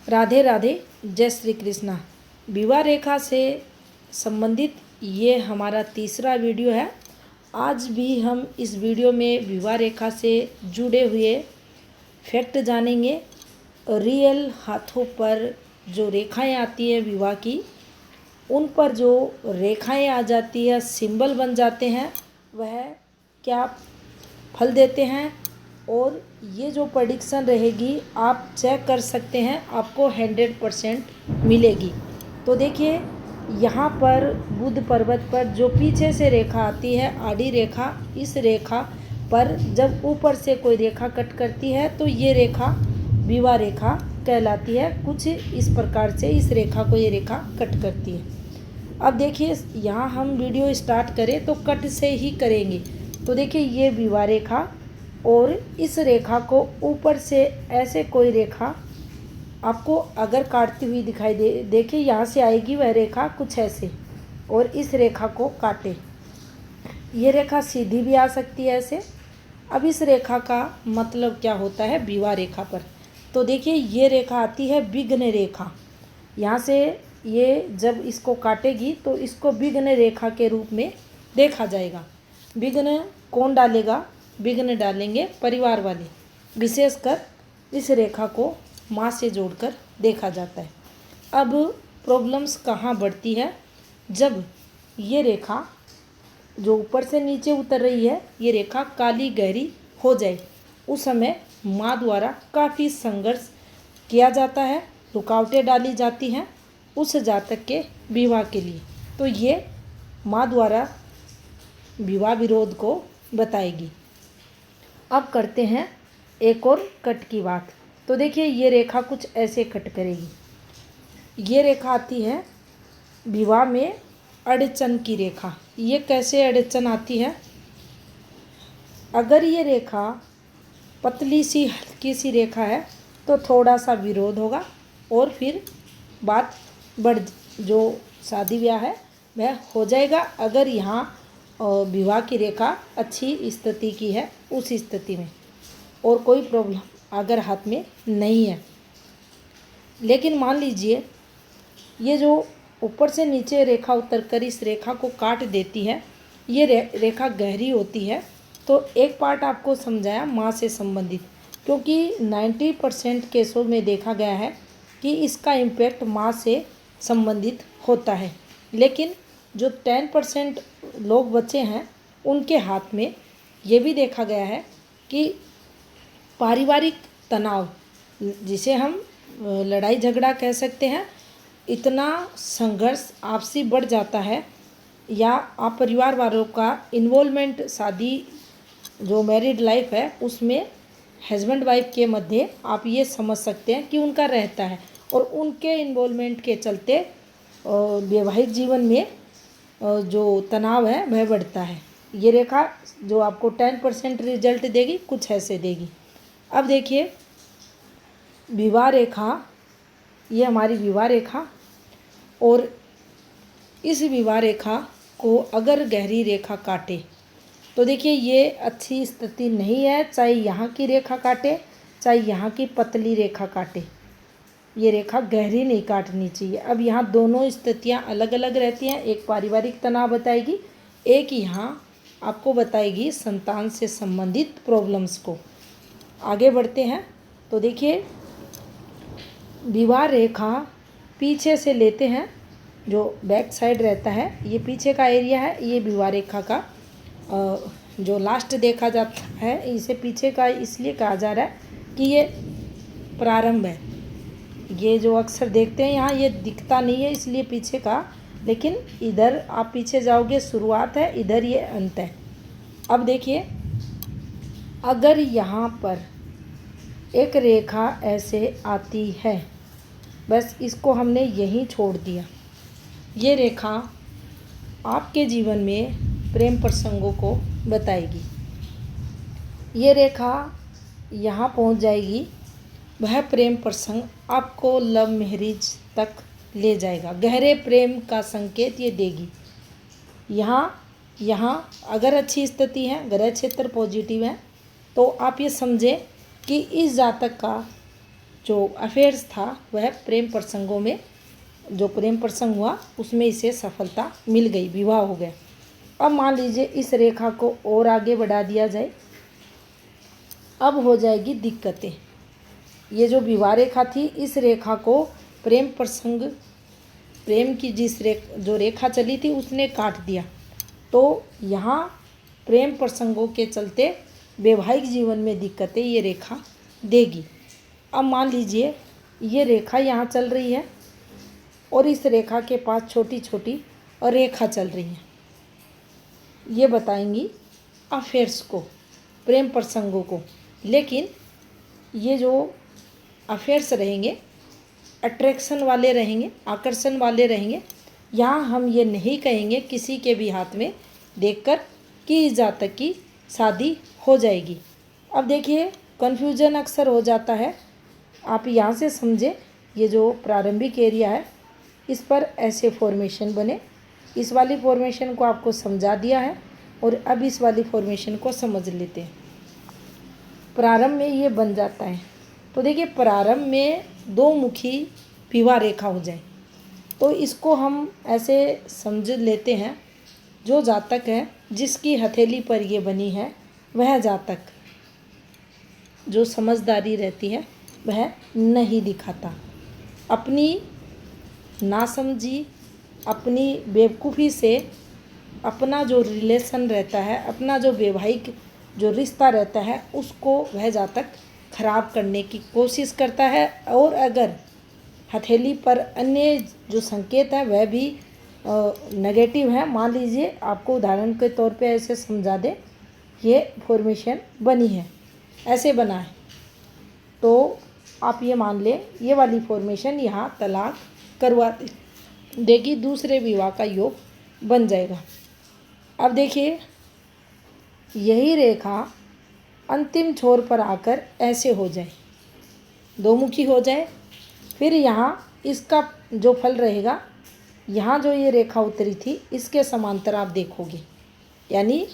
राधे राधे, जय श्री कृष्णा। विवाह रेखा से संबंधित ये हमारा तीसरा वीडियो है। आज भी हम इस वीडियो में विवाह रेखा से जुड़े हुए फैक्ट जानेंगे। रियल हाथों पर जो रेखाएं आती है विवाह की, उन पर जो रेखाएं आ जाती है, सिंबल बन जाते हैं, वह क्या फल देते हैं और ये जो प्रेडिक्शन रहेगी आप चेक कर सकते हैं, आपको 100% मिलेगी। तो देखिए यहाँ पर बुध पर्वत पर जो पीछे से रेखा आती है आड़ी रेखा, इस रेखा पर जब ऊपर से कोई रेखा कट करती है तो ये रेखा विवाह रेखा कहलाती है। कुछ इस प्रकार से इस रेखा को ये रेखा कट करती है। अब देखिए यहाँ हम वीडियो स्टार्ट करें तो कट से ही करेंगे। तो देखिए ये विवाह रेखा और इस रेखा को ऊपर से ऐसे कोई रेखा आपको अगर काटती हुई दिखाई दे, देखिए यहाँ से आएगी वह रेखा कुछ ऐसे, और इस रेखा को काटे। ये रेखा सीधी भी आ सकती है ऐसे। अब इस रेखा का मतलब क्या होता है विवाह रेखा पर? तो देखिए ये रेखा आती है विघ्न रेखा। यहाँ से ये जब इसको काटेगी तो इसको विघ्न रेखा के रूप में देखा जाएगा। विघ्न कौन डालेगा? विघ्न डालेंगे परिवार वाले। विशेषकर इस रेखा को माँ से जोड़कर देखा जाता है। अब प्रॉब्लम्स कहाँ बढ़ती है? जब ये रेखा जो ऊपर से नीचे उतर रही है, ये रेखा काली गहरी हो जाए, उस समय माँ द्वारा काफ़ी संघर्ष किया जाता है, रुकावटें डाली जाती हैं उस जातक के विवाह के लिए। तो ये माँ द्वारा विवाह विरोध को बताएगी। अब करते हैं एक और कट की बात। तो देखिए ये रेखा कुछ ऐसे कट करेगी। ये रेखा आती है विवाह में अड़चन की रेखा। ये कैसे अड़चन आती है? अगर ये रेखा पतली सी हल्की सी रेखा है तो थोड़ा सा विरोध होगा और फिर बात जो शादी ब्याह है वह हो जाएगा। अगर यहाँ विवाह की रेखा अच्छी स्थिति की है, उस स्थिति में और कोई प्रॉब्लम अगर हाथ में नहीं है। लेकिन मान लीजिए ये जो ऊपर से नीचे रेखा उतरकर इस रेखा को काट देती है, ये रेखा गहरी होती है। तो एक पार्ट आपको समझाया माँ से संबंधित, क्योंकि 90% केसों में देखा गया है कि इसका इम्पैक्ट माँ से संबंधित होता है। लेकिन जो 10% लोग बचे हैं उनके हाथ में ये भी देखा गया है कि पारिवारिक तनाव, जिसे हम लड़ाई झगड़ा कह सकते हैं, इतना संघर्ष आपसी बढ़ जाता है, या आप परिवार वालों का इन्वॉल्वमेंट शादी जो मैरिड लाइफ है उसमें हस्बैंड वाइफ के मध्य आप ये समझ सकते हैं कि उनका रहता है, और उनके इन्वॉल्वमेंट के चलते वैवाहिक जीवन में जो तनाव है वह बढ़ता है। ये रेखा जो आपको 10% रिजल्ट देगी कुछ ऐसे देगी। अब देखिए विवाह रेखा, ये हमारी विवाह रेखा, और इस विवाह रेखा को अगर गहरी रेखा काटे तो देखिए ये अच्छी स्थिति नहीं है। चाहे यहाँ की रेखा काटे चाहे यहाँ की पतली रेखा काटे, ये रेखा गहरी नहीं काटनी चाहिए। अब यहाँ दोनों स्थितियाँ अलग अलग रहती हैं। एक पारिवारिक तनाव बताएगी, एक यहाँ आपको बताएगी संतान से संबंधित प्रॉब्लम्स को। आगे बढ़ते हैं। तो देखिए विवाह रेखा पीछे से लेते हैं, जो बैक साइड रहता है ये पीछे का एरिया है। ये विवाह रेखा का जो लास्ट देखा जाता है, इसे पीछे का इसलिए कहा जा रहा है कि ये प्रारंभ है। ये जो अक्सर देखते हैं यहाँ ये दिखता नहीं है इसलिए पीछे का, लेकिन इधर आप पीछे जाओगे शुरुआत है, इधर ये अंत है। अब देखिए अगर यहाँ पर एक रेखा ऐसे आती है, बस इसको हमने यहीं छोड़ दिया, ये रेखा आपके जीवन में प्रेम प्रसंगों को बताएगी। ये रेखा यहाँ पहुँच जाएगी, वह प्रेम प्रसंग आपको लव मैरिज तक ले जाएगा। गहरे प्रेम का संकेत ये देगी। यहाँ अगर अच्छी स्थिति है, ग्रह क्षेत्र पॉजिटिव है, तो आप ये समझें कि इस जातक का जो अफेयर्स था वह प्रेम प्रसंगों में, जो प्रेम प्रसंग हुआ उसमें इसे सफलता मिल गई, विवाह हो गया। अब मान लीजिए इस रेखा को और आगे बढ़ा दिया जाए, अब हो जाएगी दिक्कतें। ये जो विवाह रेखा थी, इस रेखा को प्रेम प्रसंग, प्रेम की जो रेखा चली थी उसने काट दिया, तो यहाँ प्रेम प्रसंगों के चलते वैवाहिक जीवन में दिक्कतें ये रेखा देगी। अब मान लीजिए ये रेखा यहाँ चल रही है और इस रेखा के पास छोटी छोटी रेखा चल रही है, ये बताएंगी अफेयर्स को, प्रेम प्रसंगों को। लेकिन ये जो अफेयर्स रहेंगे अट्रैक्शन वाले रहेंगे, आकर्षण वाले रहेंगे। यहाँ हम ये नहीं कहेंगे किसी के भी हाथ में देखकर कि इस जातक की शादी हो जाएगी। अब देखिए कन्फ्यूजन अक्सर हो जाता है, आप यहाँ से समझें। ये जो प्रारंभिक एरिया है इस पर ऐसे फॉर्मेशन बने, इस वाली फॉर्मेशन को आपको समझा दिया है और अब इस वाली फॉर्मेशन को समझ लेते हैं। प्रारंभ में ये बन जाता है, तो देखिए प्रारंभ में दो मुखी विवाह रेखा हो जाए तो इसको हम ऐसे समझ लेते हैं, जो जातक है जिसकी हथेली पर ये बनी है वह जातक जो समझदारी रहती है वह नहीं दिखाता। अपनी नासमझी, अपनी बेवकूफ़ी से अपना जो रिलेशन रहता है, अपना जो वैवाहिक जो रिश्ता रहता है उसको वह जातक खराब करने की कोशिश करता है। और अगर हथेली पर अन्य जो संकेत है वह भी नेगेटिव है, मान लीजिए आपको उदाहरण के तौर पे ऐसे समझा दे, ये फॉर्मेशन बनी है, ऐसे बना है, तो आप ये मान लें ये वाली फॉर्मेशन यहाँ तलाक करवा देगी, दूसरे विवाह का योग बन जाएगा। अब देखिए यही रेखा अंतिम छोर पर आकर ऐसे हो जाए, दो मुखी हो जाए, फिर यहाँ इसका जो फल रहेगा, यहाँ जो ये रेखा उतरी थी इसके समांतर आप देखोगे, यानी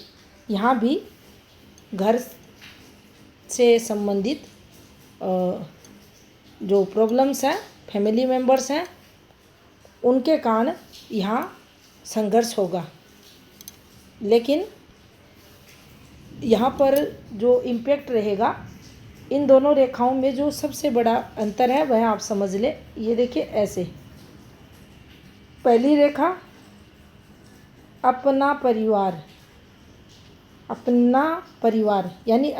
यहाँ भी घर से संबंधित जो प्रॉब्लम्स हैं, फैमिली मेम्बर्स हैं, उनके कारण यहाँ संघर्ष होगा। लेकिन यहाँ पर जो इम्पैक्ट रहेगा, इन दोनों रेखाओं में जो सबसे बड़ा अंतर है वह आप समझ ले। ये देखिए ऐसे, पहली रेखा अपना परिवार, अपना परिवार यानी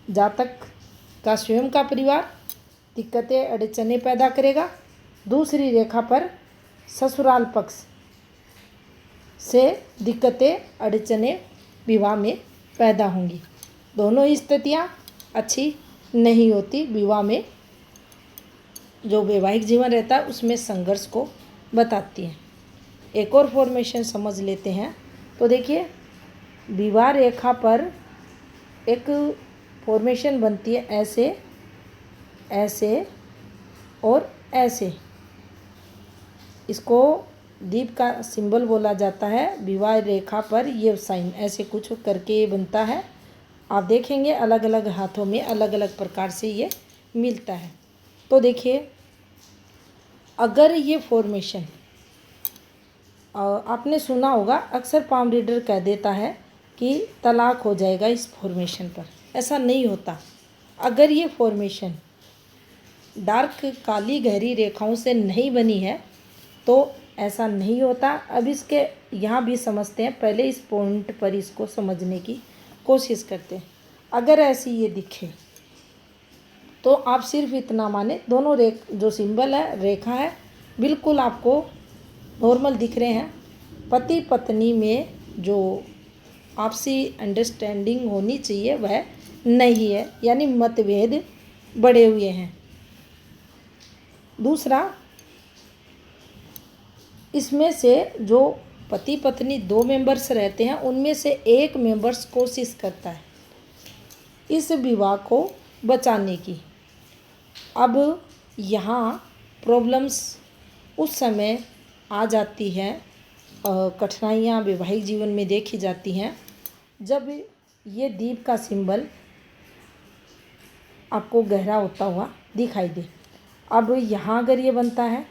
जातक का स्वयं का परिवार दिक्कतें अड़चने पैदा करेगा। दूसरी रेखा पर ससुराल पक्ष से दिक्कतें अड़चने विवाह में पैदा होंगी। दोनों स्थितियाँ अच्छी नहीं होती, विवाह में जो वैवाहिक जीवन रहता है उसमें संघर्ष को बताती हैं। एक और फॉर्मेशन समझ लेते हैं, तो देखिए विवाह रेखा पर एक फॉर्मेशन बनती है ऐसे, ऐसे और ऐसे, इसको दीप का सिंबल बोला जाता है। विवाह रेखा पर ये साइन ऐसे कुछ करके ये बनता है, आप देखेंगे अलग अलग हाथों में अलग अलग प्रकार से ये मिलता है। तो देखिए अगर ये फॉर्मेशन आपने सुना होगा, अक्सर पाम रीडर कह देता है कि तलाक हो जाएगा इस फॉर्मेशन पर, ऐसा नहीं होता। अगर ये फॉर्मेशन डार्क काली गहरी रेखाओं से नहीं बनी है तो ऐसा नहीं होता। अब इसके यहाँ भी समझते हैं, पहले इस पॉइंट पर इसको समझने की कोशिश करते हैं। अगर ऐसी ये दिखे तो आप सिर्फ इतना माने, दोनों जो सिंबल है, रेखा है, बिल्कुल आपको नॉर्मल दिख रहे हैं। पति पत्नी में जो आपसी अंडरस्टैंडिंग होनी चाहिए वह नहीं है, यानी मतभेद बढ़े हुए हैं। दूसरा, इसमें से जो पति पत्नी दो मेंबर्स रहते हैं उनमें से एक मेंबर्स कोशिश करता है इस विवाह को बचाने की। अब यहाँ प्रॉब्लम्स उस समय आ जाती हैं, कठिनाइयाँ वैवाहिक जीवन में देखी जाती हैं जब ये दीप का सिंबल आपको गहरा होता हुआ दिखाई दे। अब यहाँ अगर ये बनता है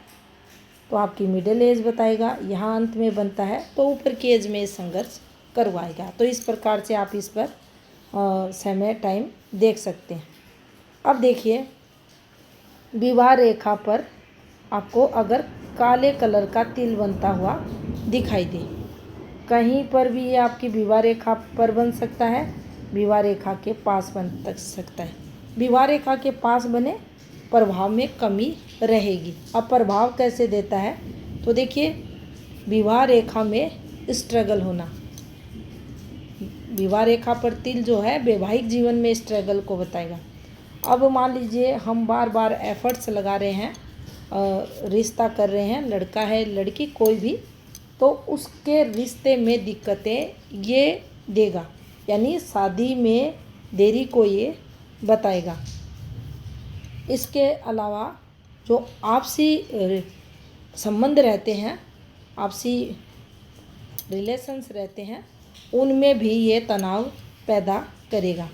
तो आपकी मिडिल एज बताएगा, यहाँ अंत में बनता है तो ऊपर की एज में संघर्ष करवाएगा। तो इस प्रकार से आप इस पर समय टाइम देख सकते हैं। अब देखिए विवाह रेखा पर आपको अगर काले कलर का तिल बनता हुआ दिखाई दे, कहीं पर भी ये आपकी विवाह रेखा पर बन सकता है, विवाह रेखा के पास बन सकता है। विवाह रेखा के पास बने प्रभाव में कमी रहेगी। अब प्रभाव कैसे देता है तो देखिए विवाह रेखा में स्ट्रगल होना, विवाह रेखा पर तिल जो है वैवाहिक जीवन में स्ट्रगल को बताएगा। अब मान लीजिए हम बार बार एफर्ट्स लगा रहे हैं, रिश्ता कर रहे हैं, लड़का है लड़की कोई भी, तो उसके रिश्ते में दिक्कतें ये देगा, यानी शादी में देरी को ये बताएगा। इसके अलावा जो आपसी संबंध रहते हैं, आपसी रिलेशंस रहते हैं, उनमें भी ये तनाव पैदा करेगा।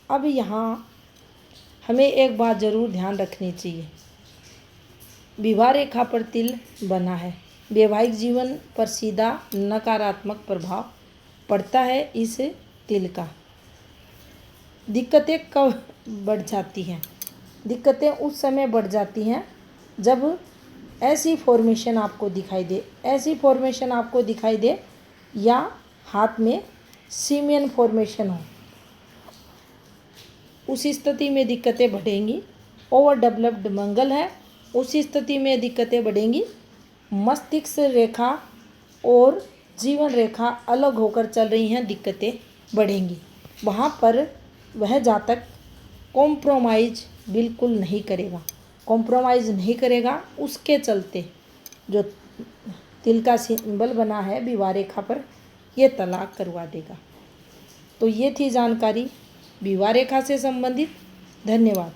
अब यहाँ हमें एक बात ज़रूर ध्यान रखनी चाहिए, विवाह रेखा पर तिल बना है, वैवाहिक जीवन पर सीधा नकारात्मक प्रभाव पड़ता है इस तिल का। दिक्कतें कब बढ़ जाती हैं? दिक्कतें उस समय बढ़ जाती हैं जब ऐसी फॉर्मेशन आपको दिखाई दे, ऐसी फॉर्मेशन आपको दिखाई दे या हाथ में सीमेन फॉर्मेशन हो, उस स्थिति में दिक्कतें बढ़ेंगी। ओवर डेवलप्ड मंगल है, उस स्थिति में दिक्कतें बढ़ेंगी। मस्तिष्क रेखा और जीवन रेखा अलग होकर चल रही हैं, दिक्कतें बढ़ेंगी। वहाँ पर वह जातक कॉम्प्रोमाइज़ बिल्कुल नहीं करेगा, कॉम्प्रोमाइज़ नहीं करेगा, उसके चलते जो तिल का सिंबल बना है विवाह रेखा पर, ये तलाक करवा देगा। तो ये थी जानकारी विवाह रेखा से संबंधित। धन्यवाद।